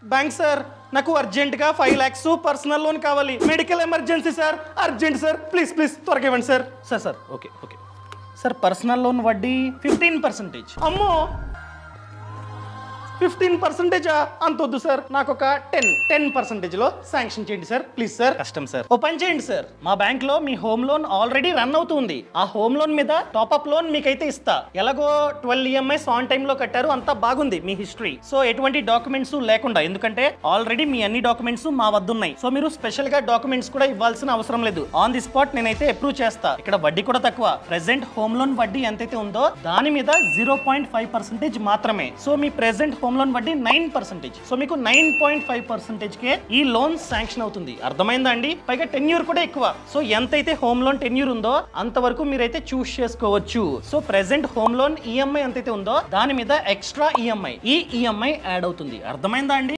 Bank sir నాకు urgent గా 5 lakhs personal loan కావాలి medical emergency sir urgent sir please త్వరగా ఇవ్వండి sir sir okay sir personal loan వడ్డీ 15%. అమ్మో 15% అంత వద్దు సార్ నాకు ఒక 10% లో శాంక్షన్ చేయండి సార్ ప్లీజ్ సార్ కష్టం సార్ ఓ పని చేయండి సార్ మా బ్యాంక్ లో మీ హోమ్ లోన్ ఆల్రెడీ రన్ అవుతుంది ఆ హోమ్ లోన్ మీద టాప్ అప్ లోన్ మీకైతే ఇస్తా ఎలాగో 12 EMIs ఆన్ టైం లో కట్టారు అంతా బాగుంది మీ హిస్టరీ సో ఎటువంటి డాక్యుమెంట్స్ లేకుండా ఎందుకంటే ఆల్రెడీ మీ అన్ని డాక్యుమెంట్స్ మా వద్ద ఉన్నాయి సో మీరు స్పెషల్ గా డాక్యుమెంట్స్ కూడా ఇవ్వాల్సిన అవసరం లేదు ఆన్ ది స్పాట్ నేనైతే అప్రూవ్ చేస్తా ఇక్కడ వడ్డీ కూడా తక్కువ ప్రెసెంట్ హోమ్ లోన్ వడ్డీ ఎంతైతే ఉందో దాని మీద 0.5% మాత్రమే సో మీ ప్రెసెంట్ హోమ్ లోన్ వడ్డీ 9%. సో మీకు 9.5% కే ఈ లోన్ శాంక్షన్ అవుతుంది అర్థమైందా అండి పైగా టెన్యూర్ కూడా ఎక్కువ సో ఎంతైతే హోమ్ లోన్ టెన్యూర్ ఉందో అంతవరకు మీరైతే చూస్ చేసుకోవచ్చు so present home loan EMI ఎంతైతే ఉందో దాని మీద ఎక్స్ట్రా ఈఎంఐ ఈ ఈఎంఐ యాడ్ అవుతుంది అర్థమైందా అండి